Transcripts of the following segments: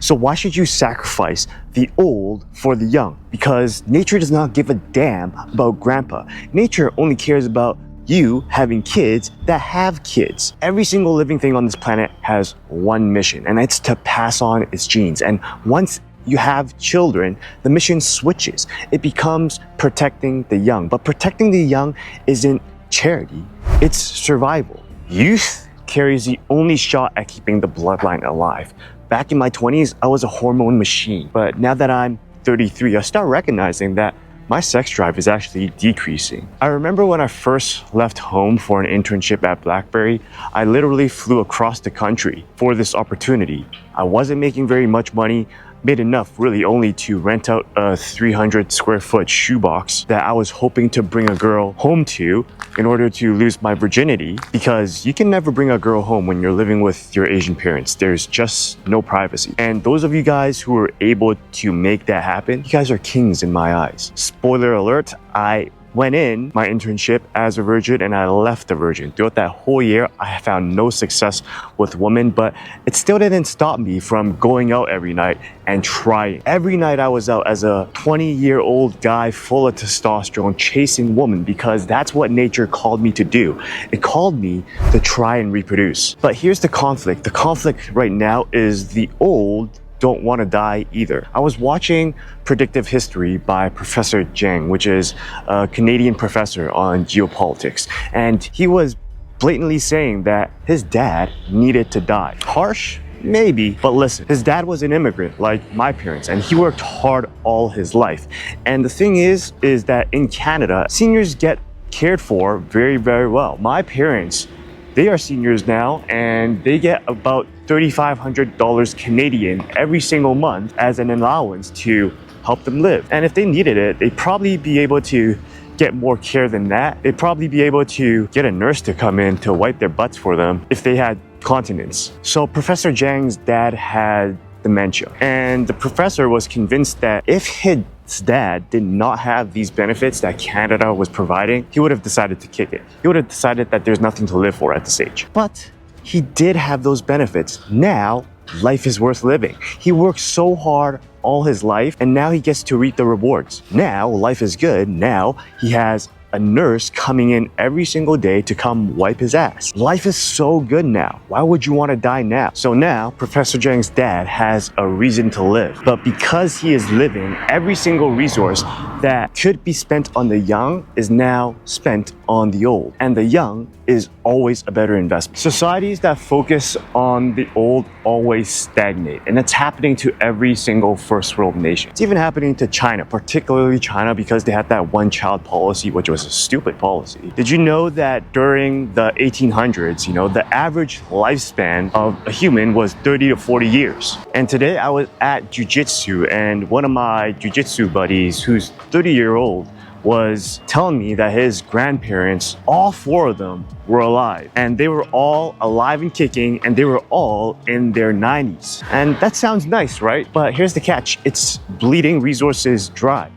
So why should you sacrifice the old for the young? Because nature does not give a damn about grandpa. Nature only cares about you having kids that have kids. Every single living thing on this planet has one mission, and it's to pass on its genes. And once you have children, the mission switches. It becomes protecting the young. But protecting the young isn't charity, it's survival. Youth carries the only shot at keeping the bloodline alive. Back in my 20s, I was a hormone machine. But now that I'm 33, I start recognizing that my sex drive is actually decreasing. I remember when I first left home for an internship at BlackBerry, I literally flew across the country for this opportunity. I wasn't making very much money, made enough really only to rent out a 300 square foot shoebox that I was hoping to bring a girl home to in order to lose my virginity, because you can never bring a girl home when you're living with your Asian parents. There's just no privacy. And those of you guys who were able to make that happen, you guys are kings in my eyes. Spoiler alert, I went in my internship as a virgin and I left a virgin. Throughout that whole year, I found no success with women, but it still didn't stop me from going out every night and trying. Every night I was out as a 20-year-old guy full of testosterone chasing women, because that's what nature called me to do. It called me to try and reproduce. But here's the conflict. The conflict right now is the old don't want to die either. I was watching Predictive History by Professor Zhang, which is a Canadian professor on geopolitics. And he was blatantly saying that his dad needed to die. Harsh? Maybe, but listen, his dad was an immigrant like my parents, and he worked hard all his life. And the thing is that in Canada, seniors get cared for very, very well. My parents, they are seniors now, and they get about $3,500 Canadian every single month as an allowance to help them live. And if they needed it, they'd probably be able to get more care than that. They'd probably be able to get a nurse to come in to wipe their butts for them if they had continence. So Professor Zhang's dad had dementia, and the professor was convinced that if his dad did not have these benefits that Canada was providing, he would have decided to kick it. He would have decided that there's nothing to live for at this age. But he did have those benefits. Now, life is worth living. He worked so hard all his life, and now he gets to reap the rewards. Now, life is good. Now, he has a nurse coming in every single day to come wipe his ass. Life is so good now. Why would you want to die now? So now, Professor Zhang's dad has a reason to live. But because he is living, every single resource that could be spent on the young is now spent on the old. And the young is always a better investment. Societies that focus on the old always stagnate. And it's happening to every single first world nation. It's even happening to China, particularly China, because they had that one-child policy, which was a stupid policy. Did you know that during the 1800s, the average lifespan of a human was 30 to 40 years? And today I was at jiu-jitsu, and one of my jiu-jitsu buddies, who's 30-year-old, was telling me that his grandparents, all four of them, were alive. And they were all alive and kicking, and they were all in their 90s. And that sounds nice, right? But here's the catch. It's bleeding resources dry.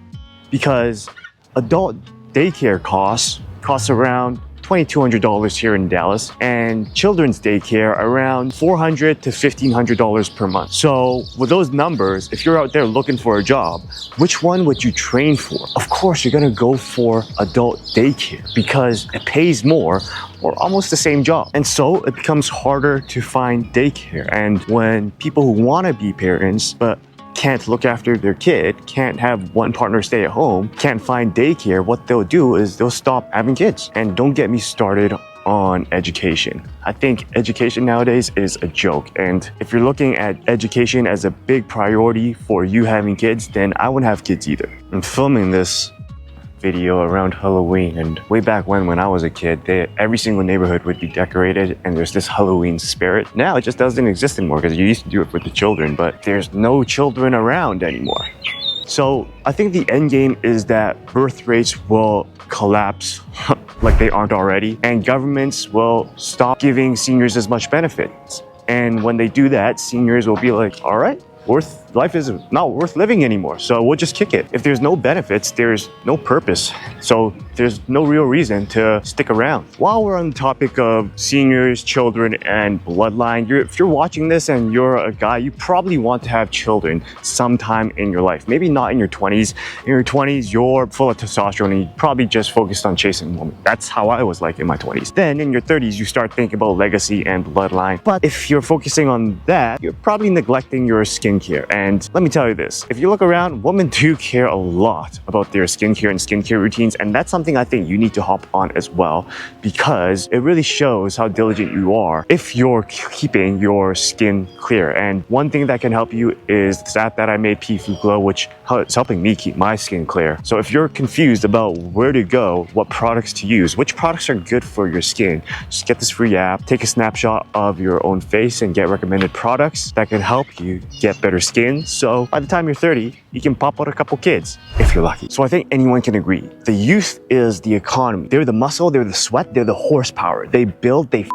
Because adult daycare costs around $2,200 here in Dallas, and children's daycare around $400 to $1,500 per month. So with those numbers, if you're out there looking for a job, which one would you train for? Of course, you're gonna go for adult daycare because it pays more or almost the same job. And so it becomes harder to find daycare. And when people who wanna be parents, but can't look after their kid, can't have one partner stay at home, can't find daycare, what they'll do is they'll stop having kids. And don't get me started on education. I think education nowadays is a joke. And if you're looking at education as a big priority for you having kids, then I wouldn't have kids either. I'm filming this video around Halloween, and way back when I was a kid, every single neighborhood would be decorated and there's this Halloween spirit. Now it just doesn't exist anymore because you used to do it with the children, but there's no children around anymore. So I think the end game is that birth rates will collapse like they aren't already, and governments will stop giving seniors as much benefits. And when they do that, seniors will be like, all right, life is not worth living anymore. So we'll just kick it. If there's no benefits, there's no purpose. So there's no real reason to stick around. While we're on the topic of seniors, children, and bloodline, if you're watching this and you're a guy, you probably want to have children sometime in your life. Maybe not in your 20s. In your 20s, you're full of testosterone and you probably just focused on chasing women. That's how I was like in my 20s. Then in your 30s, you start thinking about legacy and bloodline. But if you're focusing on that, you're probably neglecting your skincare. And let me tell you this, if you look around, women do care a lot about their skincare and skincare routines. And that's something I think you need to hop on as well, because it really shows how diligent you are if you're keeping your skin clear. And one thing that can help you is this app that I made, TFUEL, which is helping me keep my skin clear. So if you're confused about where to go, what products to use, which products are good for your skin, just get this free app, take a snapshot of your own face and get recommended products that can help you get better skin. So by the time you're 30, you can pop out a couple kids if you're lucky. So I think anyone can agree. The youth is the economy. They're the muscle, they're the sweat, they're the horsepower. They build, they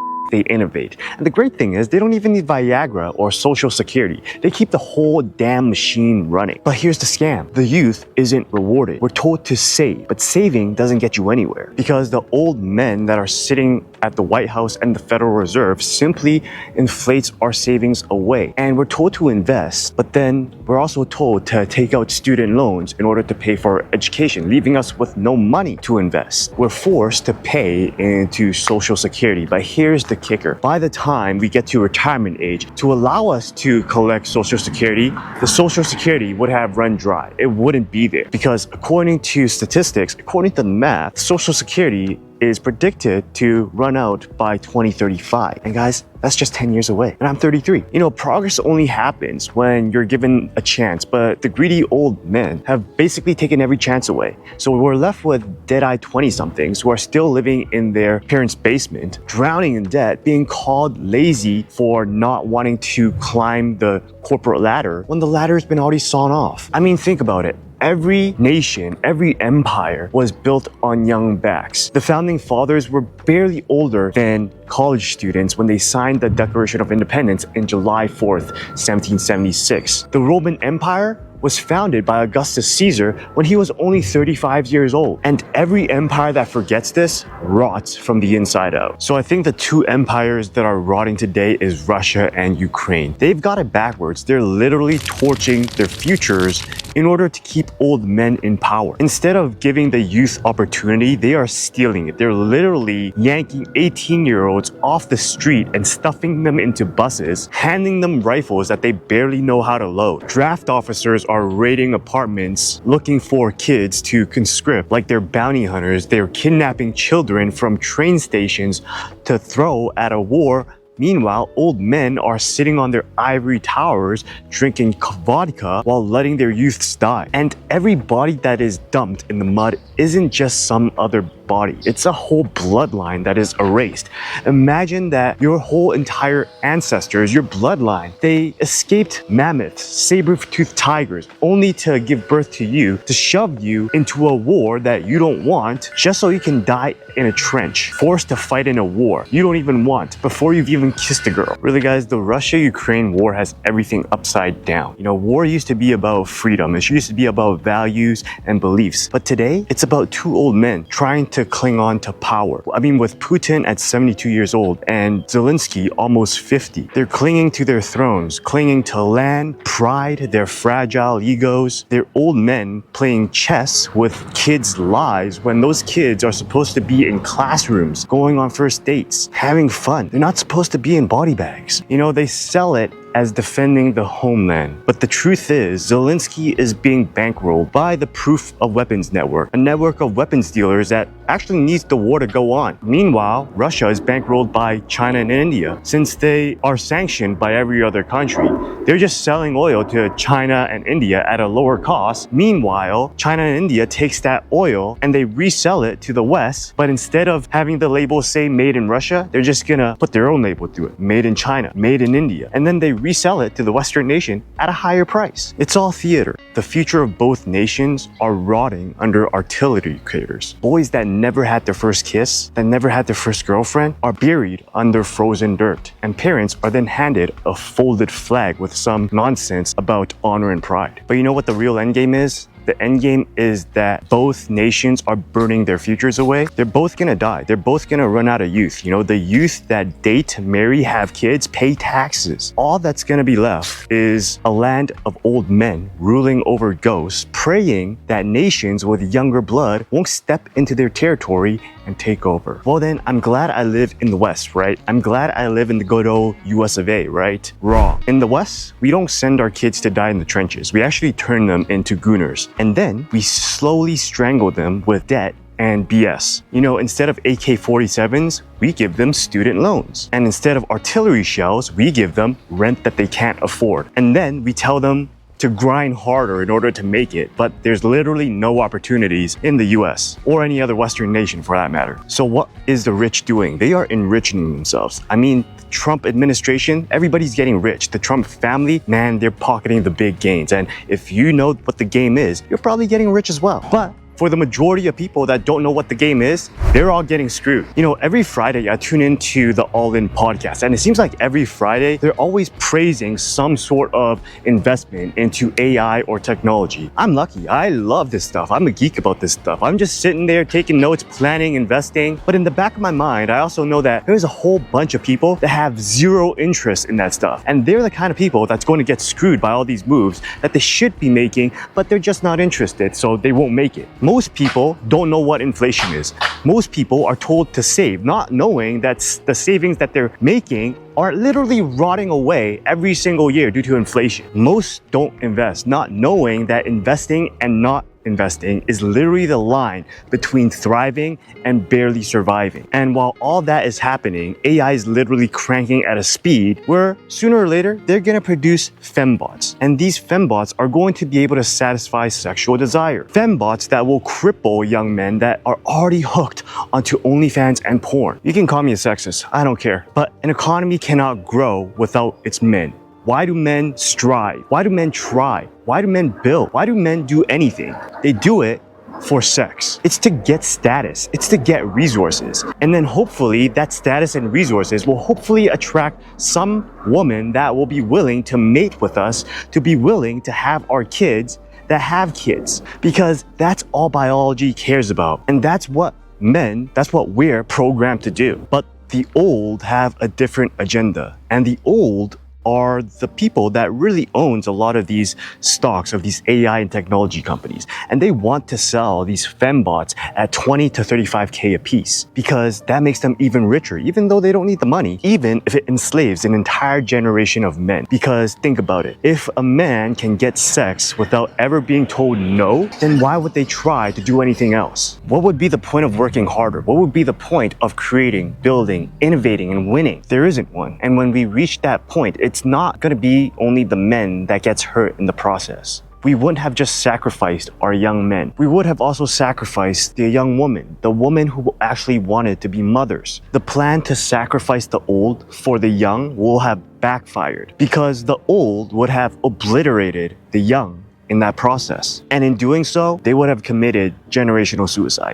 innovate. And the great thing is they don't even need Viagra or Social Security. They keep the whole damn machine running. But here's the scam. The youth isn't rewarded. We're told to save, but saving doesn't get you anywhere because the old men that are sitting at the White House and the Federal Reserve simply inflates our savings away. And we're told to invest, but then we're also told to take out student loans in order to pay for our education, leaving us with no money to invest. We're forced to pay into Social Security, but here's the kicker. By the time we get to retirement age, to allow us to collect Social Security, the Social Security would have run dry. It wouldn't be there because according to statistics, according to the math, Social Security is predicted to run out by 2035. And guys, that's just 10 years away. And I'm 33. You know, progress only happens when you're given a chance, but the greedy old men have basically taken every chance away. So we're left with dead-eyed 20-somethings who are still living in their parents' basement, drowning in debt, being called lazy for not wanting to climb the corporate ladder when the ladder has been already sawn off. I mean, think about it. Every nation, every empire was built on young backs. The founding fathers were barely older than college students when they signed the Declaration of Independence in July 4th, 1776. The Roman Empire was founded by Augustus Caesar when he was only 35 years old. And every empire that forgets this rots from the inside out. So I think the two empires that are rotting today is Russia and Ukraine. They've got it backwards. They're literally torching their futures in order to keep old men in power. Instead of giving the youth opportunity, they are stealing it. They're literally yanking 18-year-olds off the street and stuffing them into buses, handing them rifles that they barely know how to load. Draft officers are raiding apartments looking for kids to conscript like they're bounty hunters. They're kidnapping children from train stations to throw at a war. Meanwhile, old men are sitting on their ivory towers drinking vodka while letting their youths die. And every body that is dumped in the mud isn't just some other body. It's a whole bloodline that is erased. Imagine that your whole entire ancestors, your bloodline, they escaped mammoths, saber-toothed tigers, only to give birth to you, to shove you into a war that you don't want, just so you can die in a trench, forced to fight in a war you don't even want before you've even kissed a girl. Really guys, the Russia-Ukraine war has everything upside down. You know, war used to be about freedom. It used to be about values and beliefs. But today, it's about two old men trying to cling on to power. I mean, with Putin at 72 years old and Zelensky almost 50, they're clinging to their thrones, clinging to land, pride, their fragile egos. They're old men playing chess with kids' lives when those kids are supposed to be in classrooms, going on first dates, having fun. They're not supposed to be in body bags. You know, they sell it as defending the homeland. But the truth is, Zelensky is being bankrolled by the Proof of Weapons Network, a network of weapons dealers that actually needs the war to go on. Meanwhile, Russia is bankrolled by China and India. Since they are sanctioned by every other country, they're just selling oil to China and India at a lower cost. Meanwhile, China and India takes that oil and they resell it to the West, but instead of having the label say made in Russia, they're just gonna put their own label to it. Made in China, made in India. And then they resell it to the Western nation at a higher price. It's all theater. The future of both nations are rotting under artillery craters. Boys that never had their first kiss, that never had their first girlfriend, are buried under frozen dirt. And parents are then handed a folded flag with some nonsense about honor and pride. But you know what the real endgame is? The end game is that both nations are burning their futures away. They're both gonna die. They're both gonna run out of youth. You know, the youth that date, marry, have kids, pay taxes. All that's gonna be left is a land of old men ruling over ghosts, praying that nations with younger blood won't step into their territory and take over. Well then, I'm glad I live in the West, right? I'm glad I live in the good old US of A, right? Wrong. In the West, we don't send our kids to die in the trenches. We actually turn them into gooners. And then we slowly strangle them with debt and BS. You know, instead of AK-47s, we give them student loans. And instead of artillery shells, we give them rent that they can't afford. And then we tell them to grind harder in order to make it, but there's literally no opportunities in the US or any other Western nation for that matter. So what is the rich doing? They are enriching themselves. I mean, the Trump administration, everybody's getting rich. The Trump family, man, they're pocketing the big gains. And if you know what the game is, you're probably getting rich as well. But for the majority of people that don't know what the game is, they're all getting screwed. You know, every Friday I tune into the All In podcast, and it seems like every Friday they're always praising some sort of investment into AI or technology. I'm lucky. I love this stuff. I'm a geek about this stuff. I'm just sitting there taking notes, planning, investing. But in the back of my mind, I also know that there's a whole bunch of people that have zero interest in that stuff. And they're the kind of people that's going to get screwed by all these moves that they should be making, but they're just not interested, so they won't make it. Most people don't know what inflation is. Most people are told to save, not knowing that the savings that they're making are literally rotting away every single year due to inflation. Most don't invest, not knowing that investing and not investing is literally the line between thriving and barely surviving. And while all that is happening, AI is literally cranking at a speed where sooner or later, they're gonna produce fembots. And these fembots are going to be able to satisfy sexual desire. Fembots that will cripple young men that are already hooked onto OnlyFans and porn. You can call me a sexist, I don't care. But an economy cannot grow without its men. Why do men strive? Why do men try? Why do men build? Why do men do anything? They do it for sex. It's to get status. It's to get resources. And then hopefully that status and resources will hopefully attract some woman that will be willing to mate with us, to be willing to have our kids that have kids. Because that's all biology cares about. And that's what we're programmed to do. But the old have a different agenda. And the old are the people that really owns a lot of these stocks of these AI and technology companies. And they want to sell these fembots at 20 to 35K a piece because that makes them even richer, even though they don't need the money, even if it enslaves an entire generation of men. Because think about it, if a man can get sex without ever being told no, then why would they try to do anything else? What would be the point of working harder? What would be the point of creating, building, innovating, and winning? There isn't one. And when we reach that point, it's not going to be only the men that gets hurt in the process. We wouldn't have just sacrificed our young men. We would have also sacrificed the young woman, the woman who actually wanted to be mothers. The plan to sacrifice the old for the young will have backfired because the old would have obliterated the young in that process. And in doing so, they would have committed generational suicide.